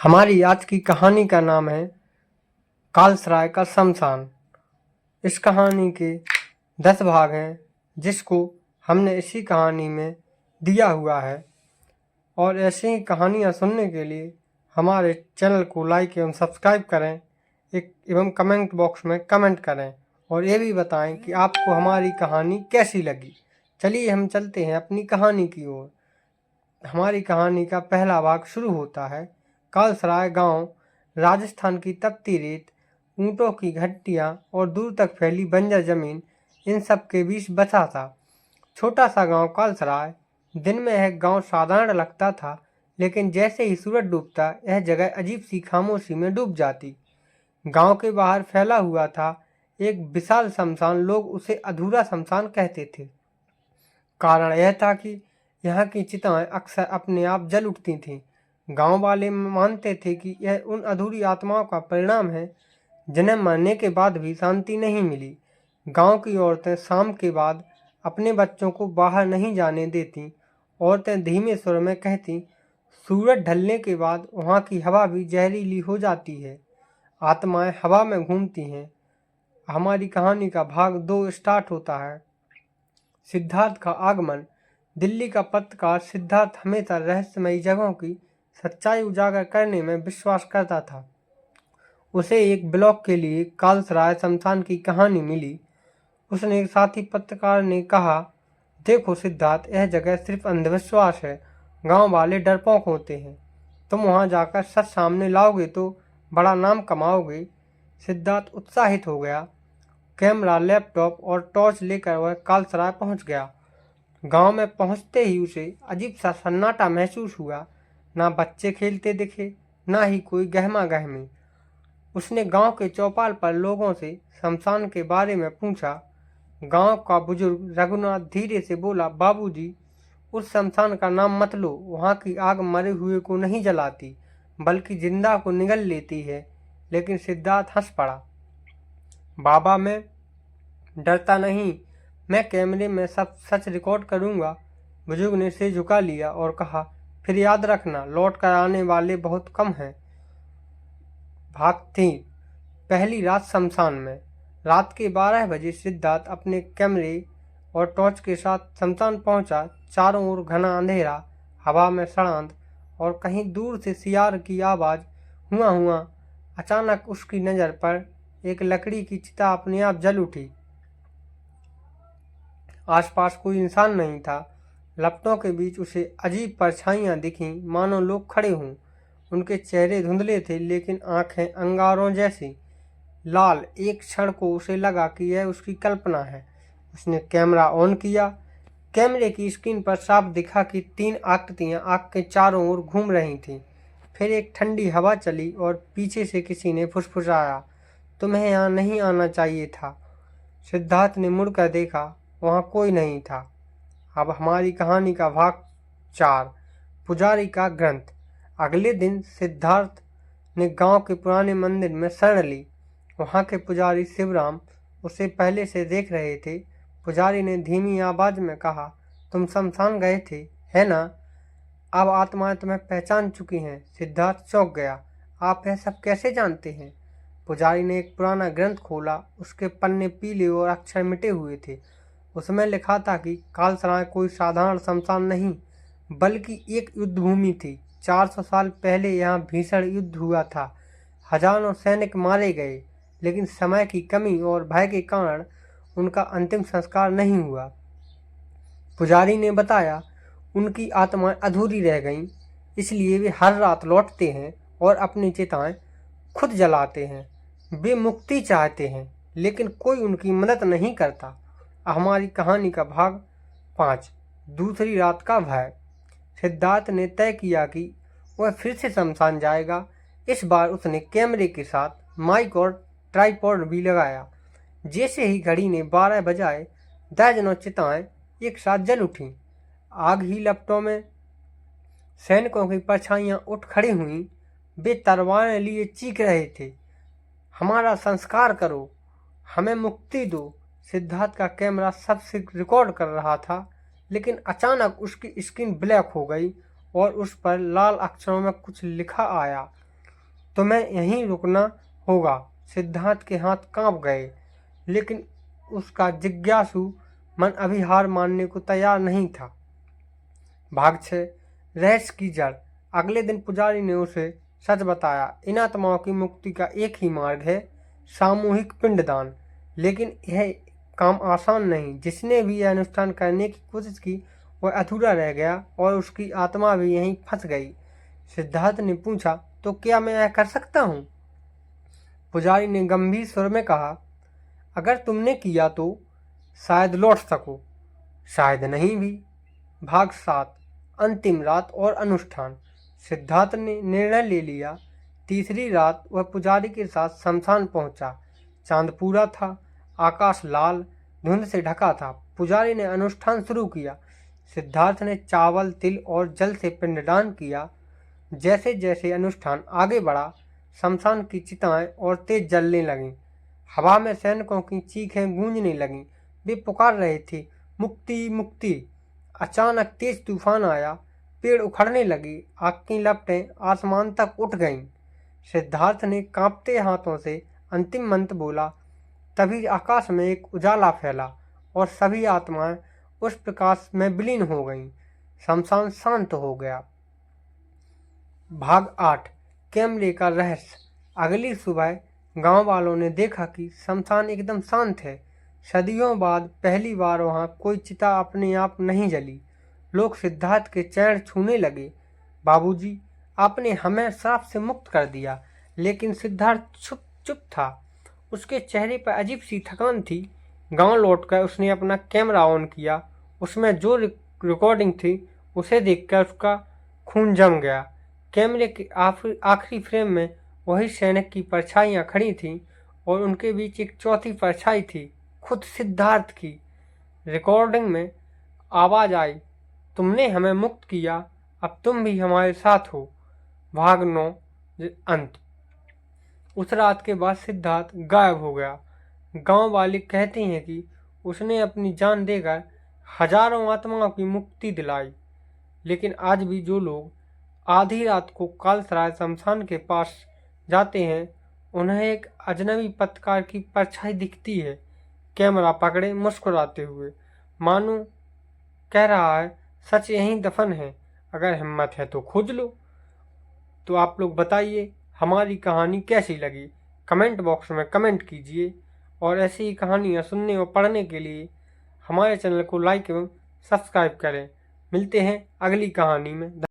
हमारी आज की कहानी का नाम है कालसराय का शमशान। इस कहानी के 10 भाग हैं जिसको हमने इसी कहानी में दिया हुआ है। और ऐसी ही कहानियाँ सुनने के लिए हमारे चैनल को लाइक एवं सब्सक्राइब करें एवं कमेंट बॉक्स में कमेंट करें और ये भी बताएं कि आपको हमारी कहानी कैसी लगी। चलिए हम चलते हैं अपनी कहानी की ओर। हमारी कहानी का पहला भाग शुरू होता है। कालसराय गांव राजस्थान की तपती रेत, ऊंटों की घट्टियां और दूर तक फैली बंजर जमीन, इन सब के बीच बसा था। छोटा सा गांव कालसराय। दिन में यह गांव साधारण लगता था, लेकिन जैसे ही सूरज डूबता यह जगह अजीब सी खामोशी में डूब जाती। गांव के बाहर फैला हुआ था एक विशाल शमशान। लोग उसे अधूरा शमशान कहते थे। कारण यह था कि यहाँ की चिताएं अक्सर अपने आप जल उठती थीं। गांव वाले मानते थे कि यह उन अधूरी आत्माओं का परिणाम है जिन्हें मरने के बाद भी शांति नहीं मिली। गांव की औरतें शाम के बाद अपने बच्चों को बाहर नहीं जाने देती। औरतें धीमे स्वर में कहती, सूरज ढलने के बाद वहाँ की हवा भी जहरीली हो जाती है, आत्माएं हवा में घूमती हैं। हमारी कहानी का भाग 2 स्टार्ट होता है। सिद्धार्थ का आगमन। दिल्ली का पत्रकार सिद्धार्थ हमेशा रहस्यमयी जगहों की सच्चाई उजागर करने में विश्वास करता था। उसे एक ब्लॉग के लिए कालसराय शमशान की कहानी मिली। उसने एक साथी पत्रकार ने कहा, देखो सिद्धार्थ, यह जगह सिर्फ अंधविश्वास है। गांव वाले डरपोक होते हैं। तुम वहां जाकर सच सामने लाओगे तो बड़ा नाम कमाओगे। सिद्धार्थ उत्साहित हो गया। कैमरा, लैपटॉप और टॉर्च लेकर वह कालसराय पहुंच गया। गांव में पहुंचते ही उसे अजीब सा सन्नाटा महसूस हुआ। ना बच्चे खेलते दिखे, ना ही कोई गहमा गहमी। उसने गांव के चौपाल पर लोगों से शमशान के बारे में पूछा। गांव का बुजुर्ग रघुनाथ धीरे से बोला, बाबूजी, उस शमशान का नाम मत लो। वहां की आग मरे हुए को नहीं जलाती, बल्कि जिंदा को निगल लेती है। लेकिन सिद्धार्थ हंस पड़ा। बाबा, मैं डरता नहीं, मैं कैमरे में सब सच रिकॉर्ड करूंगा। बुजुर्ग ने सिर झुका लिया और कहा, फिर याद रखना, लौट कर आने वाले बहुत कम हैं। भाग 3। पहली रात शमशान में। रात के 12 बजे सिद्धार्थ अपने कैमरे और टॉर्च के साथ शमशान पहुंचा। चारों ओर घना अंधेरा, हवा में सड़ांध और कहीं दूर से सियार की आवाज़ हुआ। अचानक उसकी नज़र पर एक लकड़ी की चिता अपने आप जल उठी। आसपास कोई इंसान नहीं था। लपटों के बीच उसे अजीब परछाइयां दिखीं, मानो लोग खड़े हों। उनके चेहरे धुंधले थे, लेकिन आंखें अंगारों जैसी लाल। एक क्षण को उसे लगा कि यह उसकी कल्पना है। उसने कैमरा ऑन किया। कैमरे की स्क्रीन पर साफ दिखा कि 3 आकृतियां आग के चारों ओर घूम रही थीं। फिर एक ठंडी हवा चली और पीछे से किसी ने फुसफुसाया, तुम्हें यहाँ नहीं आना चाहिए था। सिद्धार्थ ने मुड़कर देखा, वहाँ कोई नहीं था। अब हमारी कहानी का भाग 4। पुजारी का ग्रंथ। अगले दिन सिद्धार्थ ने गांव के पुराने मंदिर में शरण ली। वहाँ के पुजारी शिवराम उसे पहले से देख रहे थे। पुजारी ने धीमी आवाज में कहा, तुम शमशान गए थे, है ना? अब आत्माएं तुम्हें पहचान चुकी हैं। सिद्धार्थ चौंक गया। आप यह सब कैसे जानते हैं? पुजारी ने एक पुराना ग्रंथ खोला। उसके पन्ने पीले और अक्षर मिटे हुए थे। उसमें लिखा था कि कालसराय कोई साधारण शमशान नहीं, बल्कि एक युद्ध भूमि थी। 400 साल पहले यहाँ भीषण युद्ध हुआ था। हजारों सैनिक मारे गए, लेकिन समय की कमी और भय के कारण उनका अंतिम संस्कार नहीं हुआ। पुजारी ने बताया, उनकी आत्माएं अधूरी रह गईं, इसलिए वे हर रात लौटते हैं और अपनी चिताएं खुद जलाते हैं। वे मुक्ति चाहते हैं, लेकिन कोई उनकी मदद नहीं करता। हमारी कहानी का भाग 5। दूसरी रात का भय। सिद्धार्थ ने तय किया कि वह फिर से शमशान जाएगा। इस बार उसने कैमरे के साथ माइक और ट्राइपॉड भी लगाया। जैसे ही घड़ी ने 12 बजाए, दर्जनों चिताएं एक साथ जल उठीं। आग ही लपटों में सैनिकों की परछाइयां उठ खड़ी हुईं। वे तलवारें लिए चीख रहे थे, हमारा संस्कार करो, हमें मुक्ति दो। सिद्धार्थ का कैमरा सबसे रिकॉर्ड कर रहा था, लेकिन अचानक उसकी स्क्रीन ब्लैक हो गई और उस पर लाल अक्षरों में कुछ लिखा आया। तुम्हें यहीं रुकना होगा। सिद्धार्थ के हाथ कांप गए, लेकिन उसका जिज्ञासु मन अभी हार मानने को तैयार नहीं था। भाग 6 रहस्य की जड़। अगले दिन पुजारी ने उसे सच बताया। इन आत्माओं की मुक्ति का एक ही मार्ग है, सामूहिक पिंडदान। लेकिन यह काम आसान नहीं। जिसने भी यह अनुष्ठान करने की कोशिश की वह अधूरा रह गया और उसकी आत्मा भी यहीं फंस गई। सिद्धार्थ ने पूछा, तो क्या मैं यह कर सकता हूँ? पुजारी ने गंभीर स्वर में कहा, अगर तुमने किया तो शायद लौट सको, शायद नहीं भी। भाग 7 अंतिम रात और अनुष्ठान। सिद्धार्थ ने निर्णय ले लिया। तीसरी रात वह पुजारी के साथ शमशान पहुंचा। चांद पूरा था, आकाश लाल धुंध से ढका था। पुजारी ने अनुष्ठान शुरू किया। सिद्धार्थ ने चावल, तिल और जल से पिंडदान किया। जैसे जैसे अनुष्ठान आगे बढ़ा, शमशान की चिताएं और तेज जलने लगीं। हवा में सैनिकों की चीखें गूंजने लगीं। वे पुकार रहे थे, मुक्ति मुक्ति। अचानक तेज तूफान आया, पेड़ उखड़ने लगे, आग की लपटें आसमान तक उठ गईं। सिद्धार्थ ने कांपते हाथों से अंतिम मंत्र बोला। तभी आकाश में एक उजाला फैला और सभी आत्माएं उस प्रकाश में विलीन हो गईं। शमशान शांत हो गया। भाग 8 कैमरे का रहस्य। अगली सुबह गांव वालों ने देखा कि शमशान एकदम शांत है। सदियों बाद पहली बार वहां कोई चिता अपने आप नहीं जली। लोग सिद्धार्थ के चरण छूने लगे। बाबूजी, आपने हमें श्राप से मुक्त कर दिया। लेकिन सिद्धार्थ चुप चुप था। उसके चेहरे पर अजीब सी थकान थी। गांव लौटकर उसने अपना कैमरा ऑन किया। उसमें जो रिकॉर्डिंग थी उसे देखकर उसका खून जम गया। कैमरे के आखिरी फ्रेम में वही सैनिक की परछाइयां खड़ी थीं और उनके बीच एक चौथी परछाई थी, खुद सिद्धार्थ की। रिकॉर्डिंग में आवाज आई, तुमने हमें मुक्त किया, अब तुम भी हमारे साथ हो। भाग 9 अंत। उस रात के बाद सिद्धार्थ गायब हो गया। गांव वाले कहते हैं कि उसने अपनी जान देकर हजारों आत्माओं की मुक्ति दिलाई। लेकिन आज भी जो लोग आधी रात को कालसराय शमशान के पास जाते हैं, उन्हें एक अजनबी पत्रकार की परछाई दिखती है, कैमरा पकड़े मुस्कुराते हुए, मानो कह रहा है, सच यहीं दफन है, अगर हिम्मत है तो खोज लो। तो आप लोग बताइए हमारी कहानी कैसी लगी, कमेंट बॉक्स में कमेंट कीजिए। और ऐसी ही कहानियाँ सुनने और पढ़ने के लिए हमारे चैनल को लाइक एवं सब्सक्राइब करें। मिलते हैं अगली कहानी में।